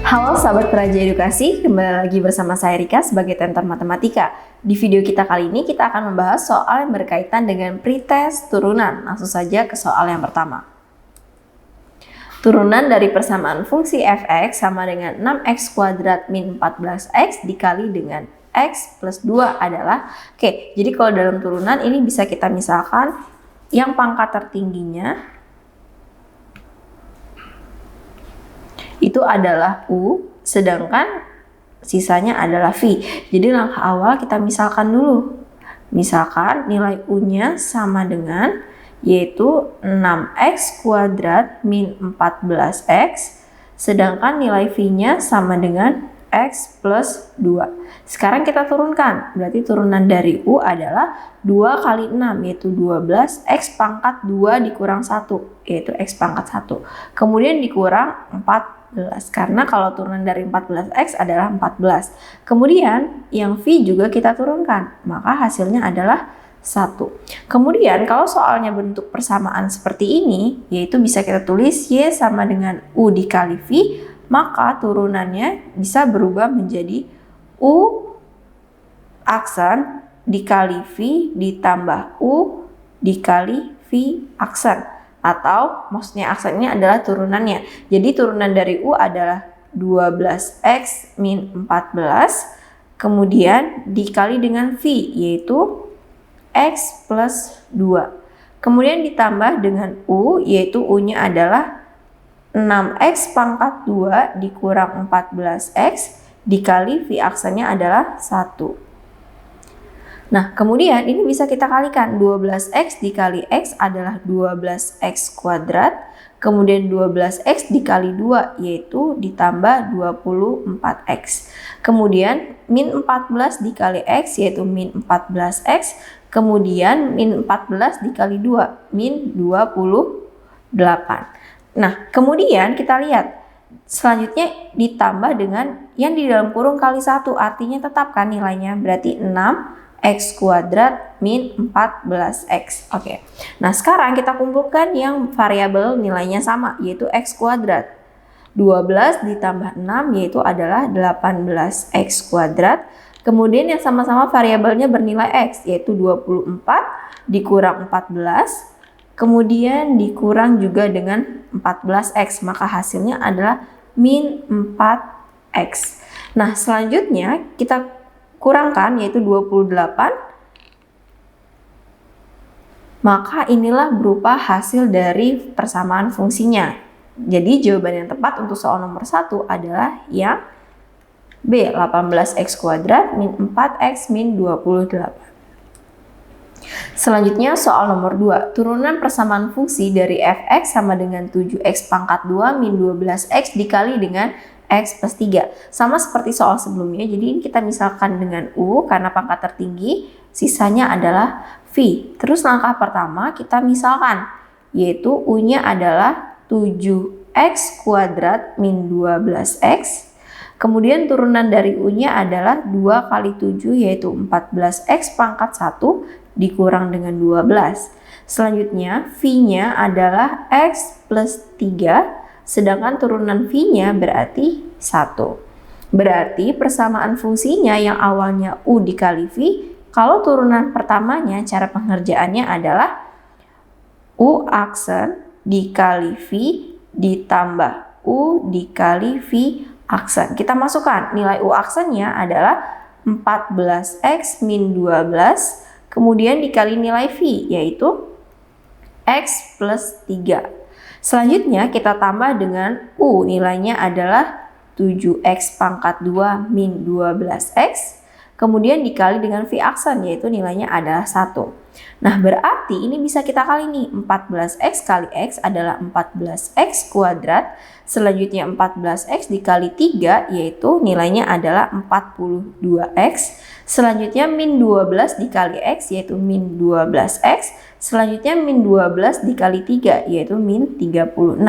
Halo sahabat Praja Edukasi, kembali lagi bersama saya Rika sebagai Tentor Matematika. Di video kita kali ini kita akan membahas soal yang berkaitan dengan pretest turunan. Langsung saja ke soal yang pertama. Turunan dari persamaan fungsi fx sama dengan 6x kuadrat min 14x dikali dengan x plus 2 adalah, jadi kalau dalam turunan ini bisa kita misalkan yang pangkat tertingginya itu adalah U, sedangkan sisanya adalah V. Jadi langkah awal kita misalkan dulu. Misalkan nilai U-nya sama dengan yaitu 6x kuadrat min 14x, sedangkan nilai V-nya sama dengan x plus 2. Sekarang kita turunkan, berarti turunan dari U adalah 2 kali 6, yaitu 12, x pangkat 2 dikurang 1, yaitu x pangkat 1. Kemudian dikurang 14, karena kalau turunan dari 14x adalah 14. Kemudian yang V juga kita turunkan, maka hasilnya adalah 1. Kemudian kalau soalnya bentuk persamaan seperti ini, yaitu bisa kita tulis Y sama dengan U dikali V, maka turunannya bisa berubah menjadi U aksen dikali V ditambah U dikali V aksen. Atau maksudnya aksen ini adalah turunannya. Jadi turunan dari U adalah 12x min 14, kemudian dikali dengan V, yaitu x plus 2. Kemudian ditambah dengan U, yaitu U-nya adalah 6x pangkat 2 dikurang 14x dikali V aksennya adalah 1. Nah, kemudian ini bisa kita kalikan. 12x dikali x adalah 12x kuadrat. Kemudian 12x dikali 2 yaitu ditambah 24x. Kemudian min 14 dikali x yaitu min 14x. Kemudian min 14 dikali 2 min 28. Nah, kemudian kita lihat selanjutnya ditambah dengan yang di dalam kurung kali 1, artinya tetap kan nilainya, berarti 6x kuadrat min 14x. Oke. Nah, sekarang kita kumpulkan yang variabel nilainya sama, yaitu x kuadrat. 12 ditambah 6 yaitu adalah 18x kuadrat. Kemudian yang sama-sama variabelnya bernilai x, yaitu 24 dikurang 14. Kemudian dikurang juga dengan 14x, maka hasilnya adalah min 4x. Nah, selanjutnya kita kurangkan yaitu 28. Maka inilah berupa hasil dari persamaan fungsinya. Jadi jawaban yang tepat untuk soal nomor 1 adalah yang B, 18x kuadrat min 4x min 28. Selanjutnya soal nomor 2, turunan persamaan fungsi dari fx sama dengan 7x pangkat 2 min 12x dikali dengan x plus 3. Sama seperti soal sebelumnya, jadi ini kita misalkan dengan U karena pangkat tertinggi, sisanya adalah V. Terus langkah pertama kita misalkan, yaitu U-nya adalah 7x kuadrat min 12x. Kemudian turunan dari U-nya adalah 2 kali 7 yaitu 14x pangkat 1 dikurang dengan 12. Selanjutnya V-nya adalah x plus 3, sedangkan turunan V-nya berarti 1. Berarti persamaan fungsinya yang awalnya U dikali V, kalau turunan pertamanya cara pengerjaannya adalah U aksen dikali V ditambah U dikali V aksen. Kita masukkan nilai U aksennya adalah 14x min 12, kemudian dikali nilai V, yaitu x plus 3. Selanjutnya kita tambah dengan U, nilainya adalah 7x pangkat 2 min 12x. Kemudian dikali dengan V aksen, yaitu nilainya adalah 1. Nah, berarti ini bisa kita kali nih. 14x kali x adalah 14x kuadrat. Selanjutnya 14x dikali 3, yaitu nilainya adalah 42x. Selanjutnya min 12 dikali x, yaitu min 12x. Selanjutnya min 12 dikali 3, yaitu min 36.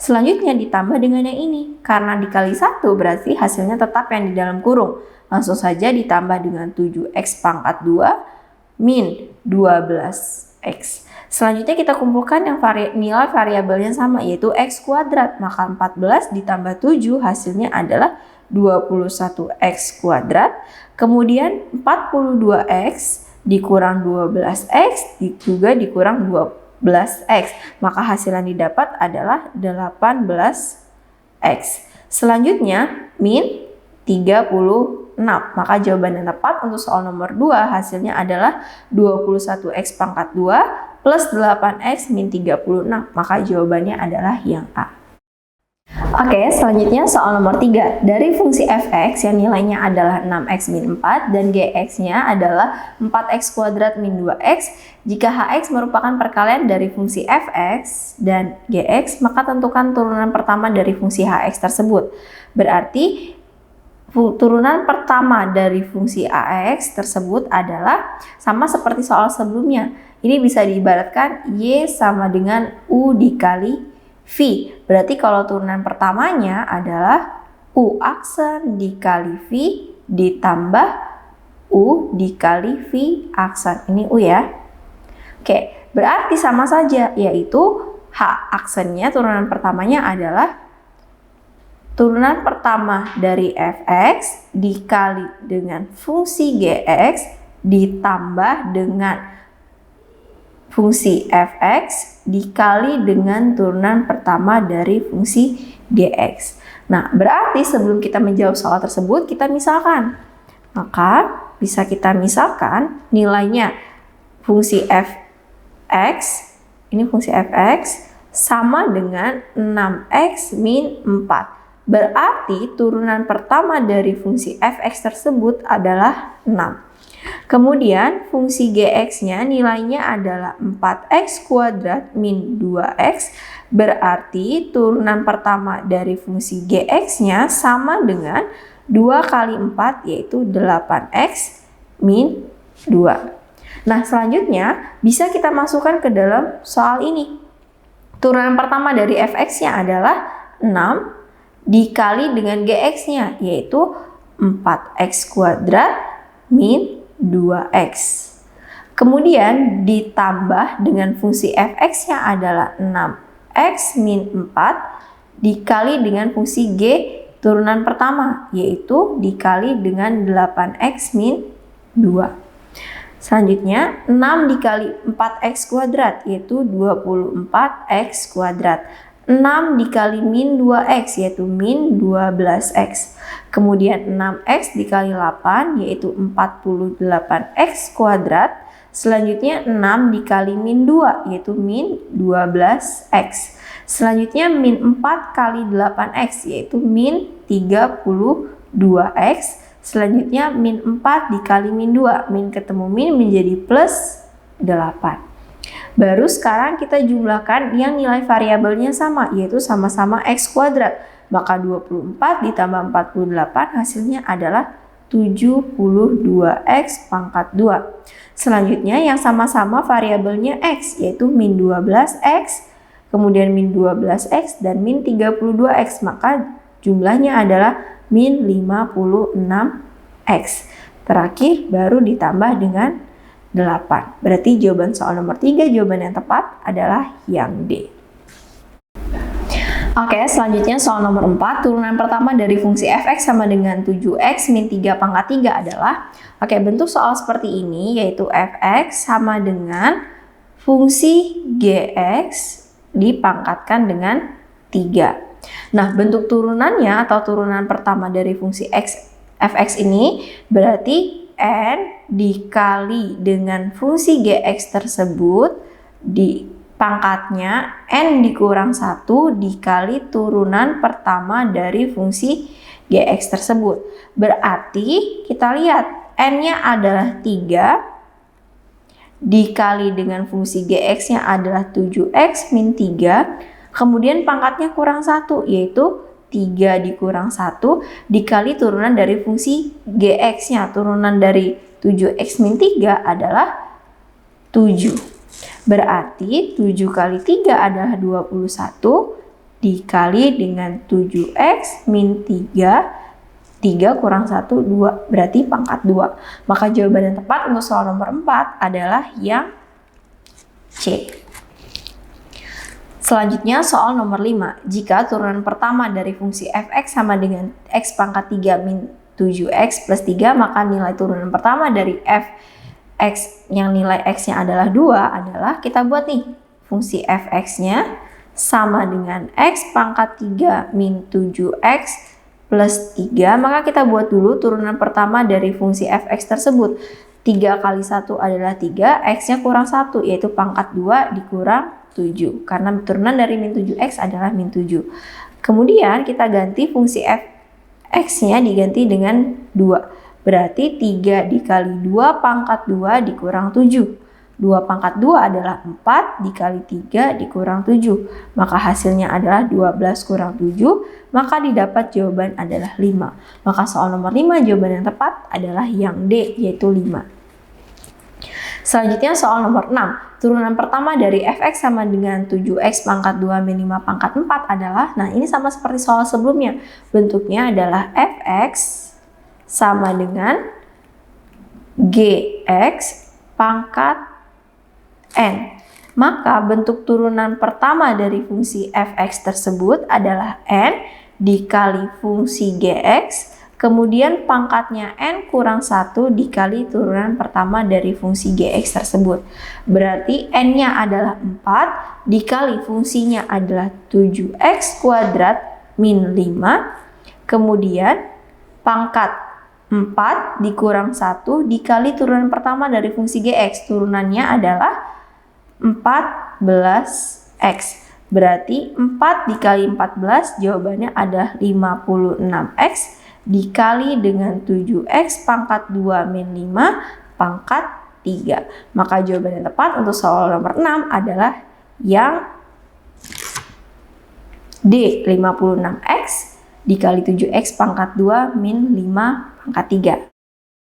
Selanjutnya ditambah dengan yang ini. Karena dikali 1 berarti hasilnya tetap yang di dalam kurung. Langsung saja ditambah dengan 7x pangkat 2 min 12x. Selanjutnya kita kumpulkan yang nilai variabelnya sama, yaitu x kuadrat. Maka 14 ditambah 7 hasilnya adalah 21x kuadrat. Kemudian 42x dikurang 12x juga dikurang 12x. Maka hasil yang didapat adalah 18x. Selanjutnya min 36. Maka jawaban yang tepat untuk soal nomor 2 hasilnya adalah 21x pangkat 2 plus 8x min 36. Maka jawabannya adalah yang A. Oke, selanjutnya soal nomor 3. Dari fungsi fx yang nilainya adalah 6x min 4 dan gx-nya adalah 4x kuadrat min 2x, jika hx merupakan perkalian dari fungsi fx dan gx, maka tentukan turunan pertama dari fungsi hx tersebut. Berarti turunan pertama dari fungsi ax tersebut adalah sama seperti soal sebelumnya. Ini bisa diibaratkan y sama dengan u dikali v. Berarti kalau turunan pertamanya adalah u aksen dikali v ditambah u dikali v aksen. Ini u ya. Oke, berarti sama saja, yaitu h aksennya turunan pertamanya adalah turunan pertama dari fx dikali dengan fungsi gx ditambah dengan fungsi fx dikali dengan turunan pertama dari fungsi gx. Nah, berarti sebelum kita menjawab soal tersebut, kita misalkan. Maka, bisa kita misalkan nilainya fungsi fx, ini fungsi fx, sama dengan 6x min 4. Berarti turunan pertama dari fungsi fx tersebut adalah 6. Kemudian fungsi gx-nya nilainya adalah 4x kuadrat min 2x, berarti turunan pertama dari fungsi gx-nya sama dengan 2 kali 4 yaitu 8x min 2. Nah, selanjutnya bisa kita masukkan ke dalam soal ini. Turunan pertama dari fx-nya adalah 6 dikali dengan gx-nya yaitu 4x kuadrat min 2x. Kemudian ditambah dengan fungsi fx yang adalah 6x min 4 dikali dengan fungsi g turunan pertama yaitu dikali dengan 8x min 2. Selanjutnya 6 dikali 4x kuadrat yaitu 24x kuadrat. 6 dikali min 2x yaitu min 12x. Kemudian 6x dikali 8 yaitu 48x kuadrat. Selanjutnya 6 dikali min 2 yaitu min 12x. Selanjutnya min 4 kali 8x yaitu min 32x. Selanjutnya min 4 dikali min 2. Min ketemu min menjadi plus 8. Baru sekarang kita jumlahkan yang nilai variabelnya sama, yaitu sama-sama x kuadrat. Maka 24 ditambah 48 hasilnya adalah 72x pangkat 2. Selanjutnya yang sama-sama variabelnya x, yaitu min 12x, kemudian min 12x, dan min 32x. Maka jumlahnya adalah min 56x. Terakhir baru ditambah dengan 8. Berarti jawaban soal nomor 3, jawaban yang tepat adalah yang D. Oke, selanjutnya soal nomor 4, turunan pertama dari fungsi fx sama dengan 7x min 3 pangkat 3 adalah, bentuk soal seperti ini, yaitu fx sama dengan fungsi gx dipangkatkan dengan 3. Nah, bentuk turunannya atau turunan pertama dari fungsi fx ini berarti n dikali dengan fungsi gx tersebut di pangkatnya n dikurang 1 dikali turunan pertama dari fungsi gx tersebut. Berarti kita lihat n-nya adalah 3 dikali dengan fungsi gx-nya adalah 7x min 3, kemudian pangkatnya kurang 1 yaitu 3 dikurang 1 dikali turunan dari fungsi gx-nya. Turunan dari 7x min 3 adalah 7. Berarti 7 kali 3 adalah 21 dikali dengan 7x min 3. 3 kurang 1, 2. Berarti pangkat 2. Maka jawaban yang tepat untuk soal nomor 4 adalah yang C. Selanjutnya soal nomor 5. Jika turunan pertama dari fungsi f(x) sama dengan x pangkat 3 min 7x plus 3, maka nilai turunan pertama dari f(x) yang nilai x-nya adalah 2 adalah, kita buat nih, fungsi f(x)-nya sama dengan x pangkat 3 min 7x plus 3, maka kita buat dulu turunan pertama dari fungsi f(x) tersebut. 3 kali 1 adalah 3, x-nya kurang 1, yaitu pangkat 2 dikurang 7, karena turunan dari min 7x adalah min 7. Kemudian kita ganti fungsi f(x)-nya diganti dengan 2. Berarti 3 dikali 2 pangkat 2 dikurang 7. 2 pangkat 2 adalah 4 dikali 3 dikurang 7. Maka hasilnya adalah 12 kurang 7, maka didapat jawaban adalah 5. Maka soal nomor 5 jawaban yang tepat adalah yang D, yaitu 5. Selanjutnya soal nomor 6. Turunan pertama dari f(x) sama dengan 7x pangkat 2 min 5 pangkat 4 adalah, nah ini sama seperti soal sebelumnya. Bentuknya adalah f(x) sama dengan gx pangkat n. Maka bentuk turunan pertama dari fungsi f(x) tersebut adalah n dikali fungsi gx, kemudian pangkatnya n kurang 1 dikali turunan pertama dari fungsi gx tersebut. Berarti n-nya adalah 4 dikali fungsinya adalah 7x kuadrat min 5, kemudian pangkat 4 dikurang 1 dikali turunan pertama dari fungsi gx. Turunannya adalah 14x. Berarti 4 dikali 14 jawabannya adalah 56x dikali dengan 7x pangkat 2 min 5 pangkat 3. Maka jawaban yang tepat untuk soal nomor 6 adalah yang D, 56x dikali 7x pangkat 2 min 5 pangkat 3.